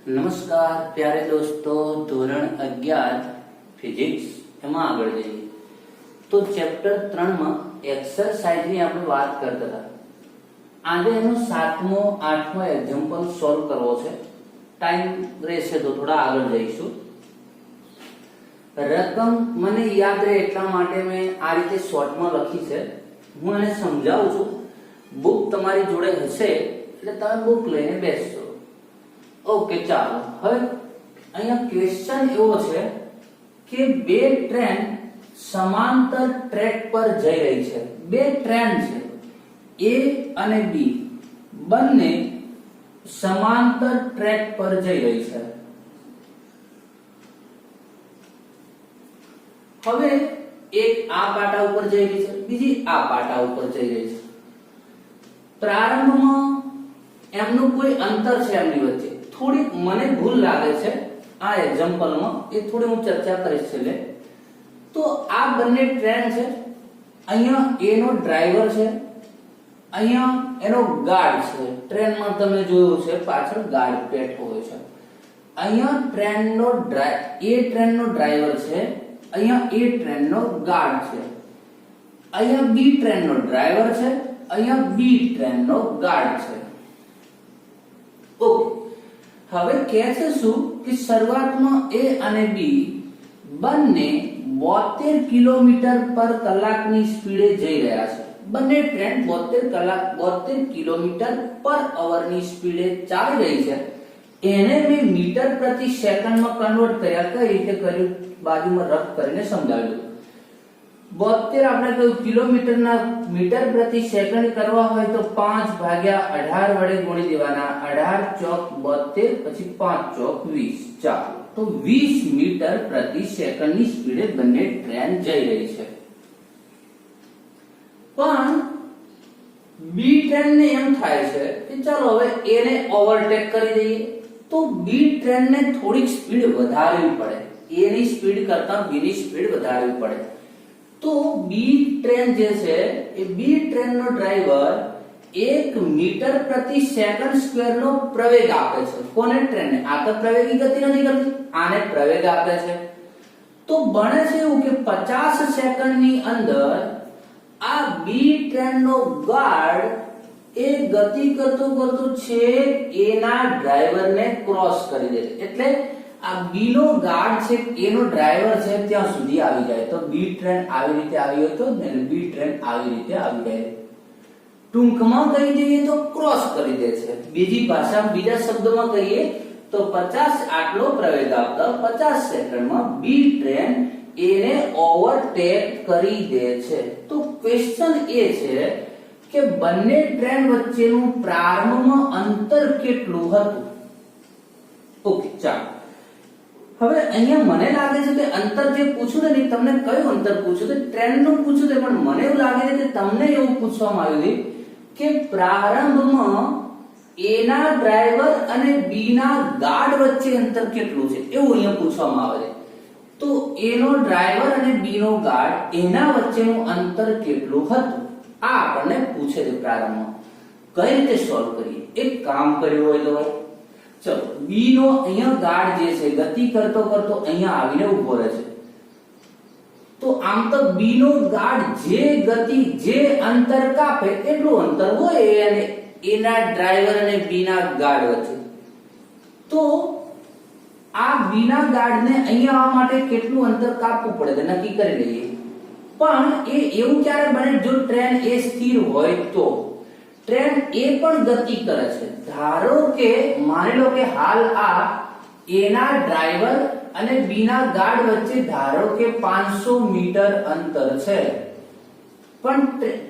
નમસ્કાર પ્યારે દોસ્તો, ધોરણ 11 ફિઝિક્સ એમાં આગળ જઈએ તો ચેપ્ટર 3 માં એક્સરસાઇઝ ની આપણે વાત કરતા હતા. આજે એનો 7મો 8મો એક્ઝામ્પલ સોલ્વ કરવો છે. ટાઈમ રહેશે તો થોડા આગળ જઈશું. રકમ મને યાદ રહે એટલા માટે મેં આ રીતે શોર્ટમાં લખી છે. હું એને સમજાવું છું. બુક તમારી જોડે હશે એટલે તમે બુક લઈને બેસજો. ઓકે, ચાલો હવે અહીંયા ક્વેશ્ચન એવો છે કે બે ટ્રેન સમાંતર ટ્રેક પર જઈ રહી છે. બે ટ્રેન છે A અને B, બંને સમાંતર ટ્રેક પર જઈ રહી છે. હવે એક આ પાટા ઉપર જઈ રહી છે, બીજી આ પાટા ઉપર જઈ રહી છે. પ્રારંભમાં એમનું કોઈ અંતર છે એમની વચ્ચે. થોડી મને ભૂલ લાગે છે આ એક્ઝામ્પલમાં, એ થોડી હું ચર્ચા કરીશ છેલ્લે. તો આ બંને ટ્રેન છે. અહીંયા A નો ડ્રાઈવર છે, અહીંયા એનો ગાર્ડ છે. ટ્રેનમાં તમે જોયું છે પાછળ ગાર્ડ બેઠો હોય છે. અહીંયા ટ્રેનનો ટ્રેનનો ડ્રાઈવર છે, અહીંયા A ટ્રેનનો ગાર્ડ છે. અહીંયા B ટ્રેનનો ડ્રાઈવર છે, અહીંયા B ટ્રેનનો ગાર્ડ છે. ઓકે, હવે કહે છે શું કે શરૂઆતમાં A અને B બંને 72 કિલોમીટર પર કલાકની સ્પીડે જઈ રહ્યા છે. બંને ટ્રેન 72 કિલોમીટર પર અવરની સ્પીડે ચાલી રહી છે. એને મેં મીટર પ્રતિ સેકન્ડમાં કન્વર્ટ કર્યા. કઈ રીતે કર્યું બાજુમાં રફ કરીને સમજાવ્યું. 72 આપણે કહ્યું કિલોમીટરના મીટર પ્રતિ સેકન્ડ કરવા હોય તો 5/18 વડે ગુણી દેવાના. 18 ચોક 72 પછી 5 ચોક 20. ચાલો, તો 20 મીટર પ્રતિ સેકન્ડની સ્પીડે બંને ટ્રેન જઈ રહી છે. પણ બી ટ્રેનને એમ થાય છે કે ચાલો હવે A ને ઓવરટેક કરી દઈએ. તો બી ટ્રેનને થોડીક સ્પીડ વધારવી પડે. A ની સ્પીડ કરતા B ની સ્પીડ વધારવી પડે. તો બી ટ્રેન જે છે એ બી ટ્રેનનો ડ્રાઈવર 1 મીટર પ્રતિ સેકન્ડ સ્ક્વેર નો પ્રવેગ આપે છે. કોને? ટ્રેનને. આ તો પ્રવેગી ગતિ નથી કરતી, આને પ્રવેગ આપે છે. તો બને છે એવું કે 50 સેકન્ડની અંદર આ બી ટ્રેનનો ગાર્ડ એ ગતિ કરતો છે A ના ડ્રાઈવરને ક્રોસ કરી દે. એટલે આ બી નો ગાર્ડ છે, A નો ડ્રાઈવર છે ત્યાં સુધી આવી જાય. તો બી ટ્રેન આવી રીતે આવી હતો ને બી ટ્રેન આવી રીતે આવી જાય. ટૂંકમાં કહી દઈએ તો ક્રોસ કરી દે છે. બીજા શબ્દોમાં કહીએ તો 50 આટલો પ્રવેગ આપતા 50 સેકન્ડમાં બી ટ્રેન A ને ઓવરટેક કરી દે છે. તો ક્વેશ્ચન એ છે કે બંને ટ્રેન વચ્ચેનું પ્રારંભમાં અંતર કેટલું હતું. ઓકે, ચાલો હવે અહીંયા મને લાગે છે કે અંતર જે પૂછ્યું ને તમને કયું અંતર પૂછ્યું છે? ટ્રેનનું પૂછ્યું છે. પણ મને એવું લાગે છે કે તમને એવું પૂછવામાં આવ્યું કે પ્રારંભમાં A ના ડ્રાઈવર અને B ના ગાર્ડ વચ્ચે અંતર કેટલું છે એવું અહીંયા પૂછવામાં આવે છે. તો A નો ડ્રાઈવર અને B નો ગાર્ડ એના વચ્ચેનું અંતર કેટલું હતું આ આપણને પૂછે છે પ્રારંભમાં. કઈ રીતે સોલ્વ કરીએ? એક કામ કર્યું હોય તો ચલો, B નો અહીંયા ગાર્ડ જે છે ગતિ કરતો અહીંયા આવીને ઉભો રહે છે. તો આમ તો B નો ગાર્ડ જે અંતર કાપે એટલું અંતર હોય અને A ના ડ્રાઈવર અને B ના ગાર્ડ વચ્ચે. તો આ B ના ગાર્ડને અહીંયા આવવા માટે કેટલું અંતર કાપવું પડે તે નક્કી કરી લઈએ. પણ એ એવું ક્યારે બને જો ટ્રેન A સ્થિર હોય તો. ટ્રેન A પણ ગતિ કરે છે. ધારો કે માની લો કે હાલ આ A ના ડ્રાઈવર અને B ના ગાર્ડ વચ્ચે ધારો કે 500 મીટર અંતર છે. પણ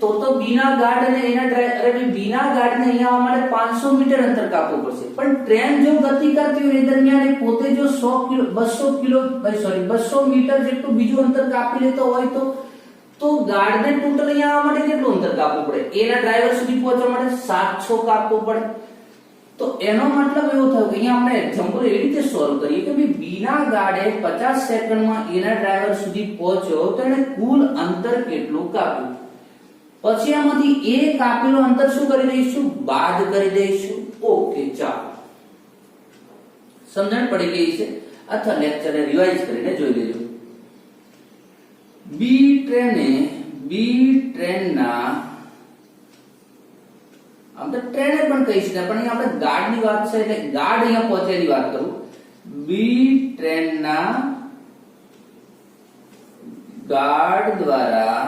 તો B ના ગાર્ડ અને એના ડ્રાઈવર B ના ગાર્ડને અહીંયા આવવા માટે 500 મીટર અંતર કાપવું પડશે. પણ ટ્રેન જો ગતિ કરતી હોય એ દરમિયાન એ પોતે જો 200 મીટર જેટલું બીજું અંતર કાપી લેતો હોય તો ગાર્ડને ટોટલ અહીંયા આવવા માટે કેટલું અંતર કાપવું પડે? A ના ડ્રાઈવર સુધી પહોંચવા માટે 700 કાપવું પડે. તો એનો મતલબ એવો થયો કે અહીંયા આપણે એક્ઝામ્પલ એવી રીતે સોલ્વ કરીએ કે B ના ગાર્ડે 50 સેકન્ડમાં A ના ડ્રાઈવર સુધી પહોંચ્યો તો એને કુલ અંતર કેટલું કાપ્યું. પછી આમાંથી A કાપેલું અંતર શું કરી દઈશું? બાદ કરી દઈશું. ઓકે, ચાલો સમજણ પડી ગઈ છે અથવા લેક્ચરને રિવાઇઝ કરીને જોઈ લેજો. બી ટ્રેનના આમ તો ટ્રેને પણ કહી શકાય, પણ અહીંયા આપણે ગાર્ડની વાત છે એટલે ગાર્ડ અહીંયા પહોંચેલી વાત કરું. બી ટ્રેનના ગાર્ડ દ્વારા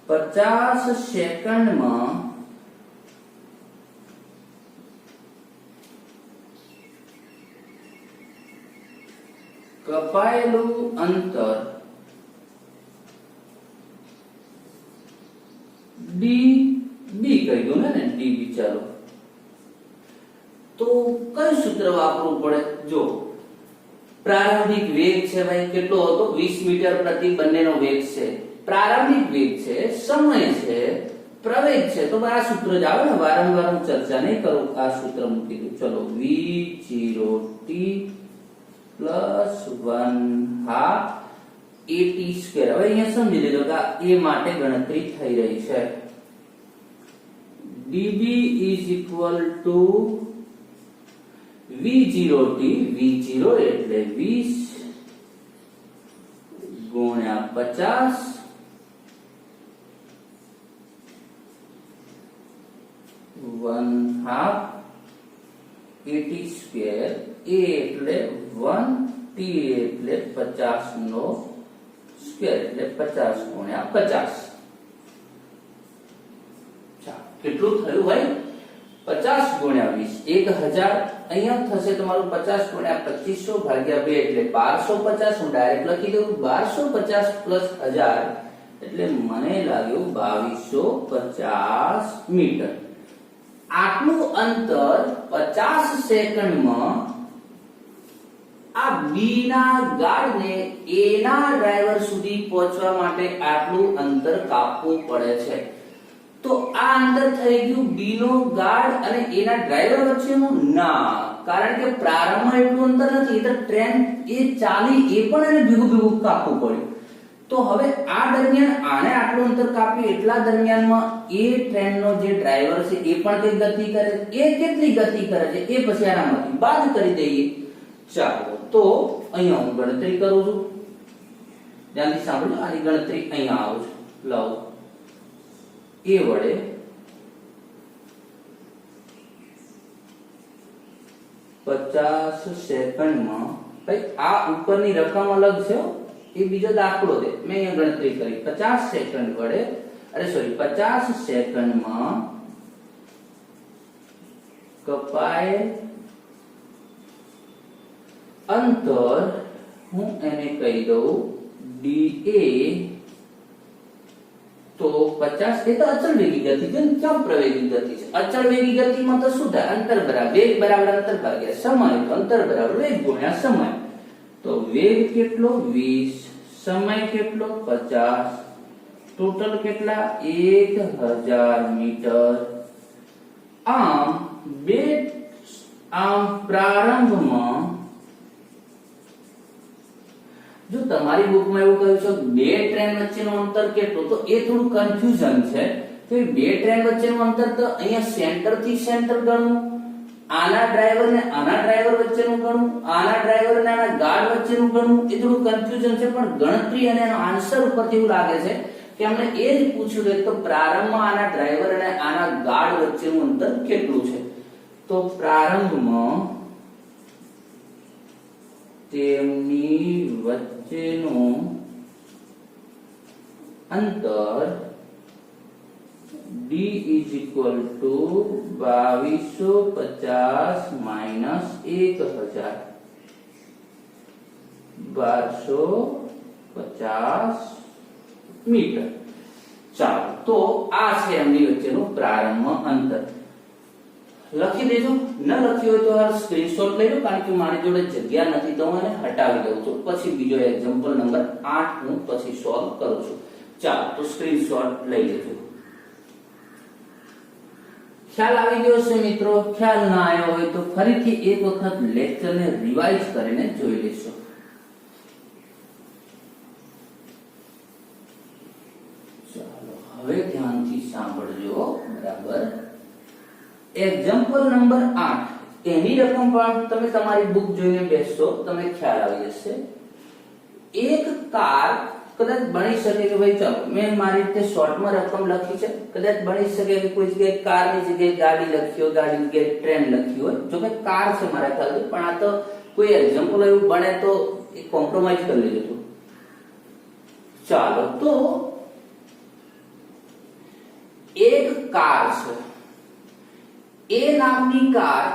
50 સેકન્ડમાં કપાયેલું અંતર ડી કહી દો ને ડી. ચાલો તો કયું સૂત્ર વાપરવું પડે? જો પ્રારંભિક વેગ છે ભાઈ, કેટલો હતો? 20 મીટર પ્રતિ બંનેનો વેગ છે. પ્રારંભિક વેગ છે, સમય છે, પ્રવેગ છે, તો આ સૂત્ર જ આવે ને. વારંવાર હું ચર્ચા નહીં કરું, આ સૂત્ર મૂકી દઉં. ચલો v0t પ્લસ 1/2 at સ્ક્વેર. હવે અહીંયા સમજી લેજો કે a માટે ગણતરી થઈ રહી છે. db is equal to v0t, v0 એટલે 20 ગુણ્યા 50 1/2 at સ્ક્વેર. a એટલે 1, t એટલે 50 નો સ્ક્વેર એટલે 50 ગુણ્યા 50. કેટલું થયું ભાઈ? 50 ગુણ્યા 20 1000. અહીંયા થશે તમારું 50 ગુણ્યા 2500 ભાગ્યા 2 એટલે 1250. હું ડાયરેક્ટ લખી દઉં 1250 પ્લસ 1000 એટલે મને લાગ્યું 2250 મીટર. આટલું અંતર 50 સેકન્ડમાં આ બી ના ગાર્ડને એ ના ડ્રાઈવર સુધી પહોંચવા માટે આટલું અંતર કાપવું પડે છે. તો આ અંતર થઈ ગયું બી નો ગાર્ડ અને એ ના ડ્રાઈવર વચ્ચેનું? ના, કારણ કે પ્રારંભમાં એટલું અંતર નથી. એ તો ટ્રેન એ ચાલી એ પણ એને ભેગું કાપવું પડ્યું. તો હવે આ દરમિયાન આને આટલું અંતર કાપ્યું, એટલા દરમિયાનમાં એ ટ્રેનનો જે ડ્રાઈવર છે એ પણ કઈ ગતિ કરે છે. એ કેટલી ગતિ કરે છે એ પછી આનામાંથી બાદ કરી દઈએ. ચાલો તો અહીંયા હું ગણતરી કરું છું. ધ્યાનથી સાંભળો, આની ગણતરી અહીંયા આવું છું. લાવો એ વડે 50 સેકન્ડમાં, ભાઈ આ ઉપરની રકમ અલગ છે, એ બીજો દાખલો છે. મેં અહીંયા ગણતરી કરી 50 સેકન્ડ વડે 50 સેકન્ડમાં કપાય અંતર, હું એને કહી દઉં dA. તો 50 એ તો અચળ વેગી ગતિ છે, ક્યાં પ્રવેગી ગતિ છે? અચળ વેગી ગતિમાં તો શું થાય? અંતર બરાબર વેગ બરાબર અંતર ભાગ્યા સમય. તો અંતર બરાબર વેગ ગુણ્યા સમય. તો વેગ કેટલો? 20, સમય કેટલો? 50, ટોટલ કેટલા? 1000 મીટર. આમ પ્રારંભમાં જો તમારી બુકમાં એવું કહ્યું છે બે ટ્રેન વચ્ચેનું અંતર કેટલું, તો એ થોડું કન્ફ્યુઝન છે કે બે ટ્રેન વચ્ચેનું અંતર તો અહીંયા સેન્ટર થી સેન્ટર ગણવું, આના ડ્રાઈવર ને આના ડ્રાઈવર વચ્ચેનું ગણવું, આના ડ્રાઈવર ને આના ગાર્ડ વચ્ચેનું ગણવું. એ થોડું કન્ફ્યુઝન છે, પણ ગણતરી અને એનો આન્સર ઉપરથી એવું લાગે છે કે અમને એ જ પૂછ્યું છે તો પ્રારંભમાં આના ડ્રાઈવર અને આના ગાર્ડ વચ્ચેનું અંતર કેટલું છે. તો પ્રારંભમાં તેમની વચ્ચેનું અંતર d is equal to 2250 minus 1000, 1250 metre. ચાલો તો આ છે એમની વચ્ચેનું પ્રારંભ અંતર. લખી દેજો, ન લખ્યું હોય તો આ સ્ક્રીનશોટ લઈ લો, કારણ કે મારી જોડે જગ્યા નથી તો હું એને હટાવી દઉં છું. પછી બીજો એક્ઝામ્પલ નંબર 8 હું પછી સોલ્વ કરું છું. ચાલો તો સ્ક્રીનશોટ લઈ લેજો. ખ્યાલ આવી ગયો છે મિત્રો? ખ્યાલ ના આવ્યો હોય તો ફરીથી એક વખત લેક્ચરને રિવાઇઝ કરીને જોઈ લેશો. ચાલો હવે ધ્યાનથી સાંભળજો બરાબર. એક્ઝામ્પલ નંબર 8 એની રકમ પણ તમે તમારી બુક જોઈને બેસશો તમને ખ્યાલ આવી જશે. એક કાર કદાચ બની શકે કે ભાઈ ચાલો મેં મારી રીતે શોર્ટમાં રકમ લખી છે, કદાચ બની શકે કે કોઈ જગ્યાએ કારની જગ્યાએ ગાડી લખી હોય, ગાડી જગ્યાએ ટ્રેન લખી હોય, જો કે કાર છે મારા ખ્યાલથી, પણ આ તો કોઈ એક્ઝામ્પલ એવું બને તો એ કોમ્પ્રોમાઇઝ કરી લેજો. ચાલો તો એક કાર છે, એ નામની કાર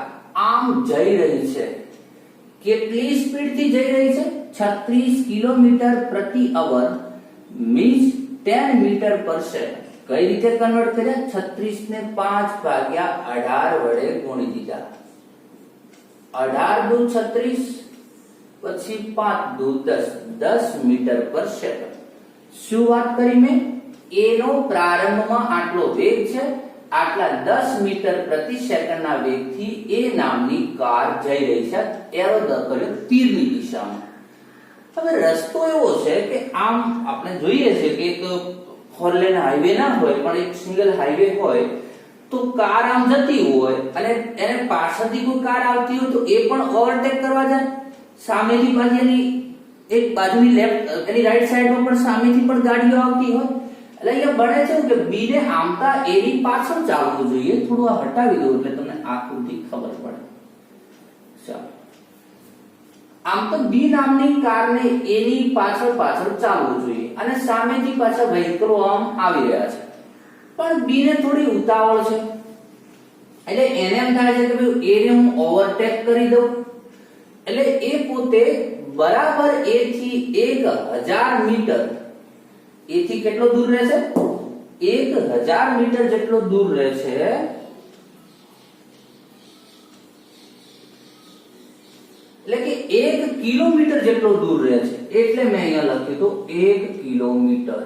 આમ જઈ રહી છે. કેટલી સ્પીડથી જઈ રહી છે? 36 કિલોમીટર પ્રતિ અવર મીન્સ 10 મીટર પર સેકન્ડ. કઈ રીતે કન્વર્ટ કર્યા? 36 ને 5 ભાગ્યા 18 વડે ગુણી દીધા. 18 દુ 36 પછી 5 દુ 10 મીટર પર સેકન્ડ. શું વાત કરી મેં? એનો પ્રારંભમાં આટલો વેગ છે, આટલા 10 મીટર પ્રતિ સેકન્ડના વેગથી એ નામની કાર જઈ રહી છે એરો દર્શાવ્યો તીરની દિશામાં. હવે રસ્તો એવો છે કે આમ આપણે જોઈએ છે કે એક ફોર લેન હાઈવે ના હોય પણ એક સિંગલ હાઈવે હોય તો કાર આમ જતી હોય અને એને પાછળથી કોઈ કાર આવતી હોય તો એ પણ ઓવરટેક કરવા જાય. સામેથી પાછી એક બાજુની લેફ્ટ એની રાઈટ સાઈડમાં પણ સામેથી પણ ગાડીઓ આવતી હોય એટલે અહીંયા બને છે કે બી ને આમતા એની પાછળ ચાલવું જોઈએ. થોડું આ હટાવી દો એટલે તમને આકૃતિ ખબર પડે. ચાલો આમ તો બી નામની કારને એની પાછળ ચાલવું જોઈએ અને સામેથી પાછા વ્હીકલો આમ આવી રહ્યા છે, પણ બી ને થોડી ઉતાવળ છે એટલે એને એમ થાય છે કે ભાઈ એને હું ઓવરટેક કરી દઉં. એટલે એ પોતે બરાબર એ થી 1000 મીટર એથી કેટલો દૂર રહેશે? 1000 મીટર જેટલો દૂર રહેશે. એટલે કે 1 કિલોમીટર જેટલો દૂર રહે છે એટલે મેં અહીંયા લખ્યું તો 1 કિલોમીટર.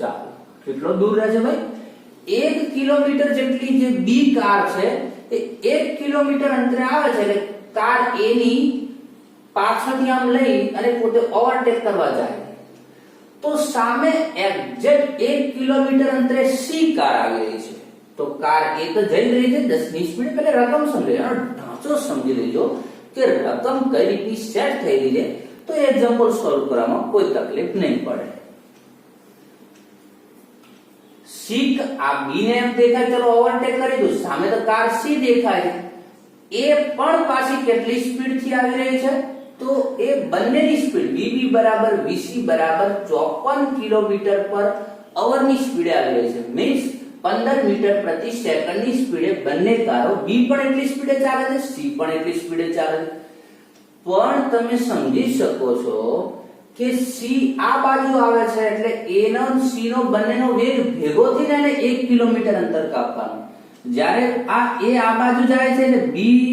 ચાલો કેટલો દૂર રહે છે ભાઈ? 1 કિલોમીટર જેટલી જે બી કાર છે એ 1 કિલોમીટર અંતરે આવે છે એટલે કાર એની પાછળથી આમ લઈ અને પોતે ઓવરટેક કરવા જાય તો સામે એક્ઝેક્ટ 1 કિલોમીટર અંતરે સી કાર આવી રહી છે. તો કાર એ તો જઈ રહી છે 10 ની સ્પીડ. એટલે રકમ સમજી લેજો, ઢાંચો સમજી લેજો કે રકમ કઈ રીતની સેટ થયેલી છે તો એક્ઝામ્પલ સોલ્વ કરવામાં કોઈ તકલીફ નહીં પડે. સી આ બી ને એમ દેખાય ચલો ઓવરટેક કરી દઉં, સામે તો કાર સી દેખાય છે, એ પણ પાછી કેટલી સ્પીડ થી આવી રહી છે? તો એ બંનેની સ્પીડ બીબી બરાબર વીસી બરાબર 54 કિલોમીટર પર અવર ની સ્પીડે આવી રહી છે. મીન્સ 15 મીટર પ્રતિ સેકન્ડ ની સ્પીડે બંને કારો બી પણ એટલી સ્પીડે ચાલે છે, સી પણ એટલી સ્પીડે ચાલે છે. પણ તમે સમજી શકો છો કે સી આ બાજુ આવે છે એટલે એ નો સી નો બંનેનો વેગ ભેગો થઈને એને 1 કિલોમીટર અંતર કાપવાનું. જ્યારે આ બાજુ જાય છે એટલે બી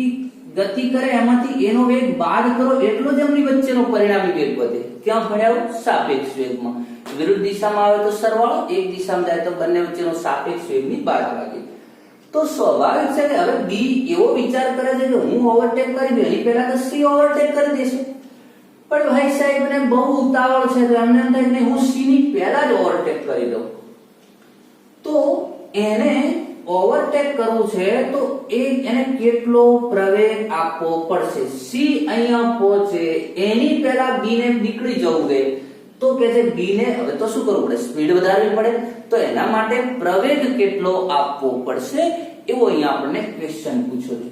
ગતિ કરે એમાંથી એનો વેગ બાદ કરો એટલો જ એમની વચ્ચેનો પરિણામી વેગ વધે. ક્યાં ભણ્યા? સાપેક્ષ વેગમાં. વિરુદ્ધ દિશામાં આવે તો સરવાળો, એક દિશામાં જાય તો બંને વચ્ચેનો સાપેક્ષ વેગની બાદબાકી. તો સ્વાભાવિક છે કે હવે બી એવો વિચાર કરે છે કે હું ઓવરટેક કરી દઉં, એની પહેલા તો સી ઓવરટેક કરી દેશે. પણ ભાઈ સાહેબ ને બહુ ઉતાવળ છે તો એમને એમ થાય કે હું સી ની પહેલા જ ઓવરટેક કરી દઉં. તો એને ઓવરટેક કરવું છે તો એને કેટલો પ્રવેગ આપવો પડશે? સી અહીંયા પહોંચે એની પહેલા બી ને નીકળી જવું જોઈએ તો કે છે બી ને હવે તો શું કરવું પડે? સ્પીડ વધારવી પડે. તો એના માટે પ્રવેગ કેટલો આપવો પડશે એવો અહીંયા આપણને ક્વેશ્ચન પૂછ્યો છે.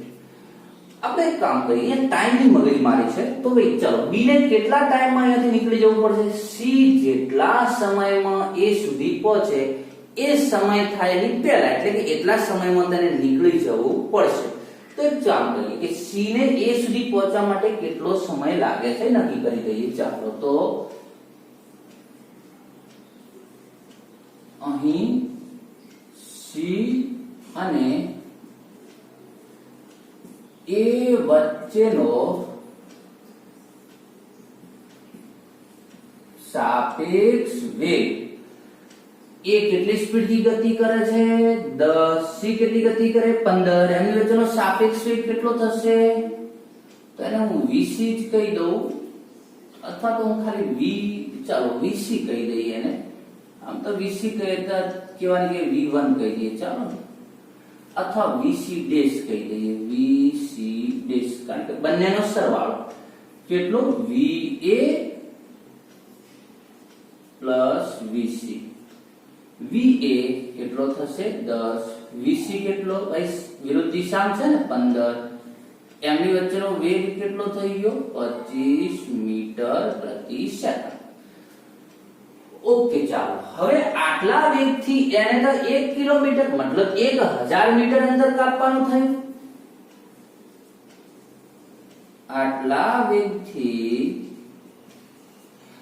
આપણે એક કામ કરીએ, ટાઈમની મગજમારી છે તો ભાઈ ચલો બી ને કેટલા ટાઈમમાં અહીંયાથી નીકળી જવું પડશે? સી જેટલા સમયમાં એ સુધી પહોંચે એ સમય થાય એની પહેલા એટલે કે એટલા સમયમાં તેને નીકળી જવું પડશે. તો એક કામ કરીએ કે સી ને એ સુધી પહોંચવા માટે કેટલો સમય લાગે છે નક્કી કરી દઈએ. ચાલો તો અહીં સી અને એ વચ્ચેનો સાપેક્ષ વેગ એ કેટલી સ્પીડ થી ગતિ કરે છે? 10. સી કેટલી ગતિ કરે? 15. એમની વચ્ચેનો સાપેક્ષ વેગ કેટલો થશે? તો એને હું વીસી જ કહી દઉં અથવા તો હું ખાલી ચાલો વીસી કહી દઈએ એને. આમ તો વીસી કહેતા કહેવાની કે V1 કહી દઈએ. ચાલો અથવા વીસી ડેશ કહી દઈએ, વીસી ડેશ, કારણ કે બંનેનો સરવાળો કેટલો, VA પ્લસ VC. VA કેટલો થશે 10, VC કેટલો, ભાઈ વિરુદ્ધ દિશામાં છે ને 15, એમની વચ્ચેનો વેગ કેટલો થઈ ગયો 25 મીટર પ્રતિ સેકન્ડ. ઓકે, ચાલો હવે આટલા વેગથી એને તો 1 કિલોમીટર મતલબ 1000 મીટર અંતર કાપવાનું થયું. આટલા વેગથી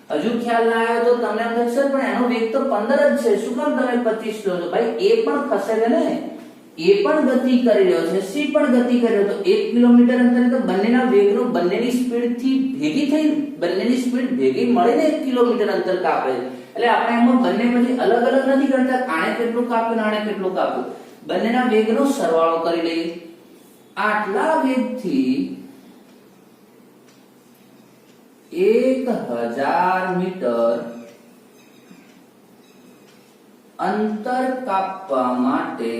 હજુ ખ્યાલ ના આવ્યો તો તમને એમ થશે પણ એનો વેગ તો 15 જ છે, શું કામ તમે 25 લો છો? ભાઈ એ પણ ખસેડે ને, એ પણ ગતિ કરી રહ્યો છે, સી પણ ગતિ કરી રહ્યો, તો 1 કિલોમીટર અંતરે તો બંનેના વેગનો બંનેની સ્પીડ થી ભેગી થઈ, બંનેની સ્પીડ ભેગી મળીને 1 કિલોમીટર અંતર કાપે છે. એટલે આપણે એમાં બંને પછી અલગ અલગ નથી કરતા, આણે કેટલું કાપ્યું આણે કેટલું કાપ્યું, બંનેના વેગનો સરવાળો કરી લઈએ. આટલા વેગથી 1000 મીટર અંતર કાપવા માટે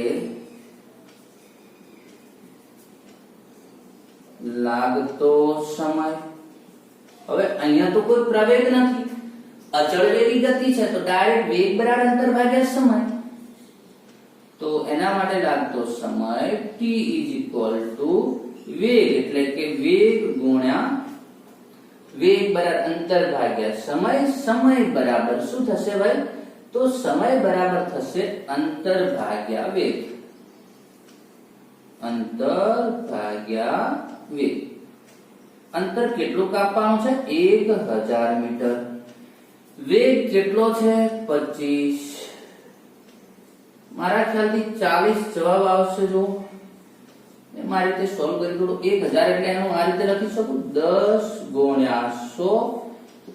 લાગતો સમય. હવે અહીંયા તો કોઈ પ્રવેગ નથી, અચળ વેગી ગતિ છે, તો ડાયરેક્ટ વેગ બરાબર અંતર ભાગ્યા સમય. તો એના માટે લાગતો સમય t વેગ, એટલે કે વેગ ગુણ્યા વેગ બરાબર અંતર ભાગ્યા સમય. સમય બરાબર શું થશે ભાઈ? તો સમય બરાબર થશે અંતર ભાગ્યા વેગ, અંતર ભાગ્યા વેગ. અંતર કેટલું કાપવાનું છે? 1000 મીટર. વેગ કેટલો છે? 25. મારા ખ્યાલથી 40 જવાબ આવશે. જો મારી રીતે સોલ્વ કરી દો. 1000 એટલે એનું આ રીતે લખી શકું 10 ગુણ્યા 100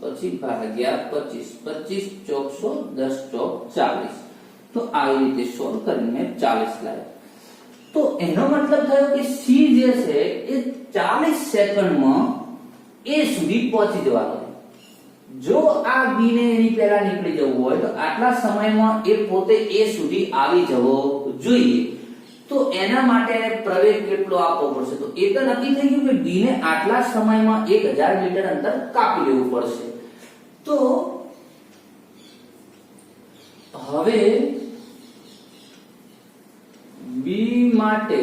પછી ભાગ્યા 25. 25 ચોક 100, 10 ચોક 40. તો આવી રીતે સોલ્વ કરીને 40 લાવ્યા. તો એનો મતલબ થયો કે સી જે છે એ 40 સેકન્ડમાં એ સુધી પહોંચી જવાનો. જો આ બી ને એની પહેલા નીકળી જવું હોય તો આટલા સમયમાં એ પોતે એ સુધી આવી જવો જોઈએ. તો એના માટે એને પ્રવેગ કેટલો આપવો પડશે? તો એ તો નક્કી થઈ ગયું કે બી ને આટલા સમયમાં 1000 મીટર અંતર કાપી લેવું પડશે. તો હવે બી માટે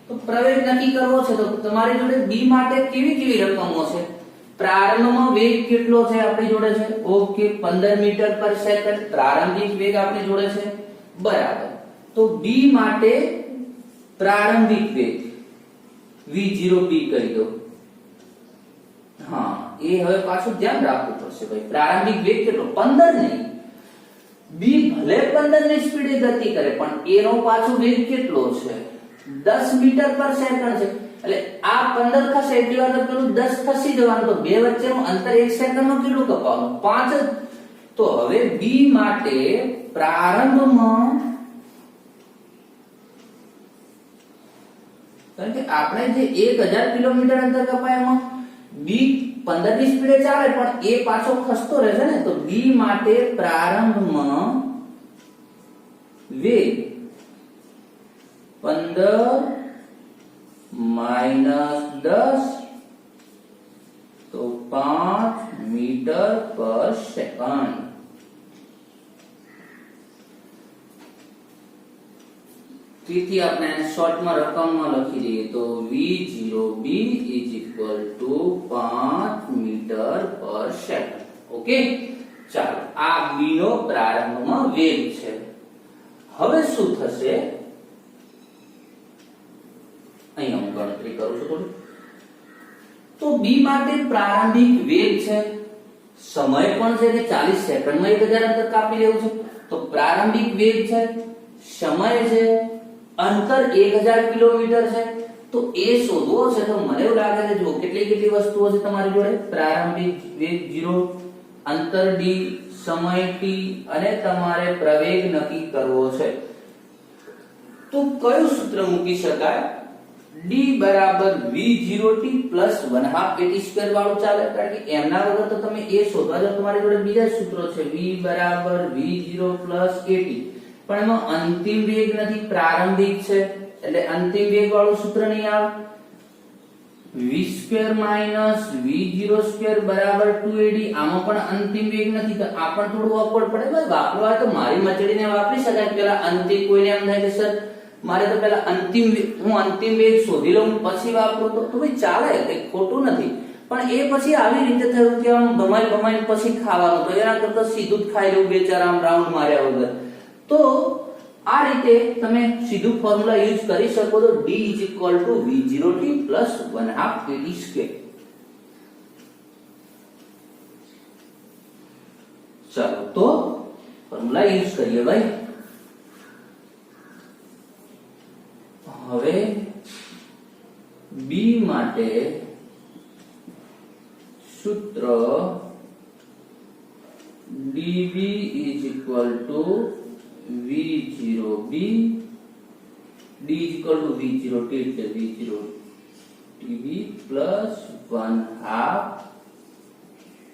તો પ્રવેગ નક્કી કરવો છે. તો તમારી જોડે બી માટે કેવી કેવી રકમો છે? પ્રારંભમાં વેગ કેટલો છે આપણી જોડે છે? ઓકે, 15 મીટર પર સેકન્ડ પ્રારંભિક વેગ આપણી જોડે છે, બરાબર. તો બી માટે પ્રારંભિક વેગ v0b કહી દો. હા, એ હવે પાછું ધ્યાન રાખવું પડશે ભાઈ, પ્રારંભિક વેગ કેટલો? 15 નહીં. બી ભલે 15 ની સ્પીડે ગતિ કરે પણ એનો પાછો વેગ કેટલો છે? 10 મીટર પર સેકન્ડ છે. એટલે આ 15 ખસે એટલે વાર તો પેલું 10 ખસી જવાનું. તો બે વચ્ચેનું અંતર 1 સેકન્ડમાં કેટલું કપાવવાનું? 5 જ. તો હવે બી માટે પ્રારંભમાં, કારણ કે આપણે જે 1000 કિલોમીટર અંતર કપાય એમાં બી 15 ની સ્પીડે ચાલે પણ એ પાછો ખસતો રહેશે ને. તો બી માટે પ્રારંભમાં વેગ 15 માઈનસ 10 તો 5 મીટર પર સેકન્ડ. તેથી આપણે એને શોર્ટમાં રકમમાં લખી દઈએ તો v0b = 5 મીટર પર સેકન્ડ. ઓકે, ચાલો આ બી નો પ્રારંભમાં વેગ છે. હવે શું થશે? અહીંયા હું ગણતરી કરું છું થોડી. તો બી માટે પ્રારંભિક વેગ છે, સમય પણ છે કે 40 સેકન્ડમાં 1000 અંતર કાપી લેવું છે. તો પ્રારંભિક વેગ છે, સમય છે, અંતર 1000 કિલોમીટર છે. તો એ શોધવો છે. તો મને એવું લાગે છે જો કેટલી વસ્તુઓ છે તમારી જોડે. પ્રારંભિક વેગ 0, અંતર d, સમય t અને તમારે પ્રવેગ નક્કી કરવો છે. તો કયું સૂત્ર મૂકી શકાય? d બરાબર v0t પ્લસ 1/2 at² વાળું ચાલે. કારણ કે એમના વગર તો તમે એ શોધવા જાવ તમારી જોડે બીજા સૂત્રો છે. v બરાબર v0 પ્લસ at. પણ એમાં અંતિમ વેગ નથી, પ્રારંભિક છે એટલે અંતિમ વેગ વાળું સૂત્ર નહીં આવે. v² - v02 બરાબર 2ad. આમાં પણ અંતિમ વેગ નથી તો આ પણ થોડું awkward પડે. ભાઈ વાપરવા હોય તો મારી મચડીને વાપરી શકાય. પેલા અંતિમ કોઈને એમ થાય કે સર મારે તો પેલા હું અંતિમ વેગ શોધી લઉં પછી વાપરું તો ભાઈ ચાલે, કઈ ખોટું નથી. પણ એ પછી આવી રીતે થયું કે આમ ભમાઈ પછી ખાવાનું, તો એના કરતા સીધું જ ખાઈ લેવું 2-4 આમ રાઉન્ડ માર્યા વગર. તો આ રીતે તમે સીધું ફોર્મ્યુલા યુઝ કરી શકો તો d v0t + 1/2 at². ચાલો તો ફોર્મ્યુલા યુઝ કરીએ ભાઈ. હવે b માટે સૂત્ર dv v0b, d v0t એટલે v0tv + 1/2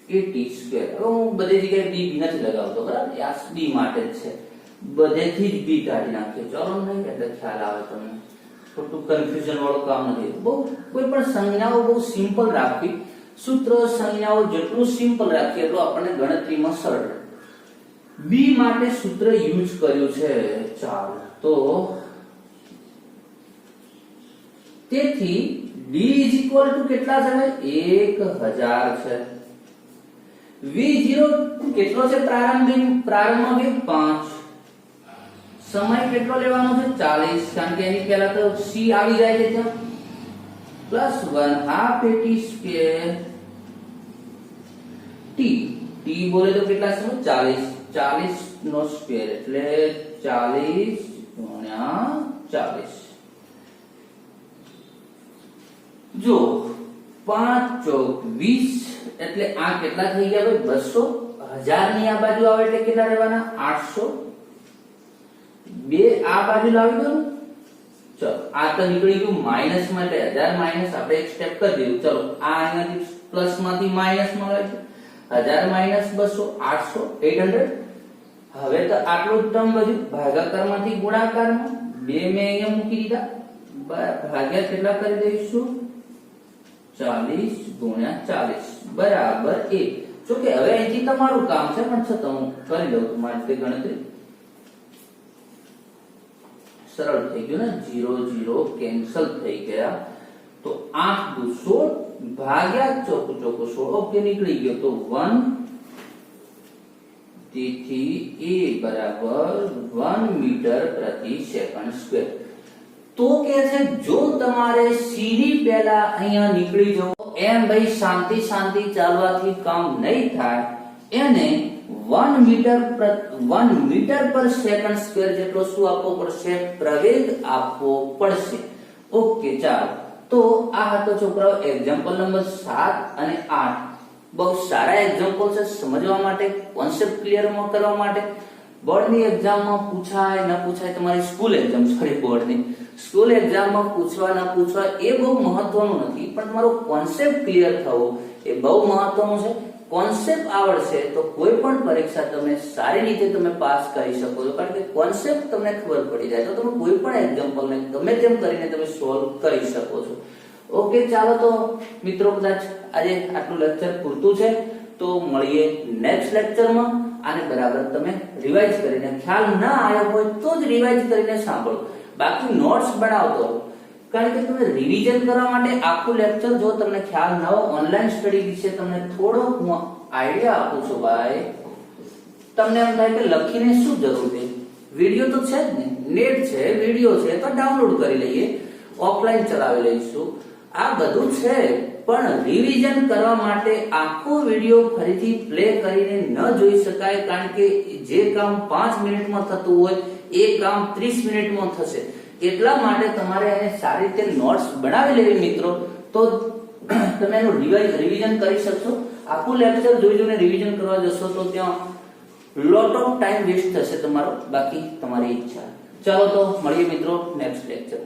at². હવે હું બધી જગ્યાએ b નથી લગાવતો, બરાબર? આ b માટે જ છે, બધેથી જ b કાઢી નાખ્યો. ચલો નહીં એટલે ખ્યાલ આવે તમને, ખોટું કન્ફ્યુઝન વાળું કામ નથી. બહુ કોઈ પણ સંજ્ઞાઓ બહુ સિમ્પલ રાખવી. સૂત્ર સંજ્ઞાઓ જેટલું સિમ્પલ રાખીએ તો આપણને ગણતરીમાં સરળ. b માટે સૂત્ર યુઝ કર્યું છે. ચાલો તો તેથી d કેટલા છે ભાઈ? 1000 છે. v0 કેટલો છે? પ્રારંભમાં વેગ 5. સમય કેટલો લેવાનો છે? 40, કારણ કે એની પહેલા તો c આવી જાય છે ત્યાં, +1/2 at². t બોલે તો કેટલા છે? 40 નો સ્ક્વેર એટલે 40 × 40. જો 5 × 20 એટલે આ કેટલા થઈ ગયા ભાઈ? 200. 1000 ની આ બાજુ આવે એટલે કેટલા રહેવાના? 800. 2 આ બાજુ લાવી દો. ચલો આ તો નીકળી ગયું માઈનસ માં, એટલે 1000 માઈનસ આપણે એક સ્ટેપ કરી દીધું. ચલો આ અહીંયાથી પ્લસ માંથી માઈનસ માં લાવી 1000 - 200 800 800. હવે તો આટલું ટર્મ બધું ભાગાકારમાંથી ગુણાકારમાં 2 મેં અહીંયા મૂકી દીધા, ભાગ્યા કેટલા કરી દઈશું? 40 × 40 બરાબર 1. જો કે હવે અહીંથી તમારું કામ છે, પણ છતાં હું કરી લઉં તમારી રીતે ગણતરી. સરળ થઈ ગયું ને, 0 0 કેન્સલ થઈ ગયા. તો 8 × 16 ભાગ્યા ચોકું 16. ઓકે, નીકળી ગયો. તો 1, તેથી a બરાબર 1 મીટર/સેકન્ડ². તો કે છે જો તમારે c ની પહેલા અહીંયા નીકળી જવું એમ ભાઈ શાંતિ ચાલવાથી કામ નહીં થાય, એને 1 મીટર/સેકન્ડ² જેટલો શું આપવો પડશે? પ્રવેગ આપવો પડશે. ઓકે, ચાલો તો આ હતો છોકરાઓ એક્ઝામ્પલ નંબર 7 અને 8. બહુ સારા એક્ઝામ્પલ છે સમજવા માટે, કોન્સેપ્ટ ક્લિયર કરવા માટે. બોર્ડની એક્ઝામમાં પૂછાય ન પૂછાય, તમારી સ્કૂલ એક્ઝામમાં પૂછવા ન પૂછવા એ બહુ મહત્વનું નથી, પણ તમારો કોન્સેપ્ટ ક્લિયર થવો એ બહુ મહત્વનું છે. કોન્સેપ્ટ આવડશે તો કોઈ પણ પરીક્ષા તમે સારી રીતે તમે પાસ કરી શકો છો, કારણ કે કોન્સેપ્ટ તમને ખબર પડી જાય તો તમે કોઈ પણ એક્ઝામ્પલને ગમે તેમ કરીને તમે સોલ્વ કરી શકો છો. ઓકે, ચાલો તો મિત્રો કદાચ આજે આટલું લેક્ચર પૂરતું છે. તો મળીએ નેક્સ્ટ લેક્ચરમાં. આને બરાબર તમે રિવાઇઝ કરીને, ખ્યાલ ના આવ્યો હોય તો જ રિવાઇઝ કરીને સાંભળો, બાકી નોટ્સ બનાવતો રહો. કારણ કે તમે રિવિઝન કરવા માટે આખું લેક્ચર જો તમને ખ્યાલ ન હોય, ઓનલાઈન સ્ટડી વિશે તમને થોડો હું આઈડિયા આપું છું ભાઈ. તમને એમ થાય કે લખીને શું જરૂર છે? વિડિયો તો છે જ ને, નેટ છે, વિડિયો છે તો ડાઉનલોડ કરી લઈએ, ઓફલાઈન ચલાવી લઈશું. આ બધું છે, પણ રિવિઝન કરવા માટે આખો વિડિયો ફરીથી પ્લે કરીને ન જોઈ શકાય, કારણ કે જે કામ 5 મિનિટમાં થતું હોય એ કામ 30 મિનિટમાં થશે. એટલા માટે તમારે એને સારી રીતે નોટ્સ બનાવી લેવી મિત્રો, તો તમે એનું રિવિઝન કરી શકશો. આખું લેક્ચર જોઈને રિવિઝન કરવા જશો તો ત્યાં લોટ ઓફ ટાઈમ વેસ્ટ થશે તમારો, બાકી તમારી ઈચ્છા. ચાલો તો મળીએ મિત્રો નેક્સ્ટ લેક્ચર.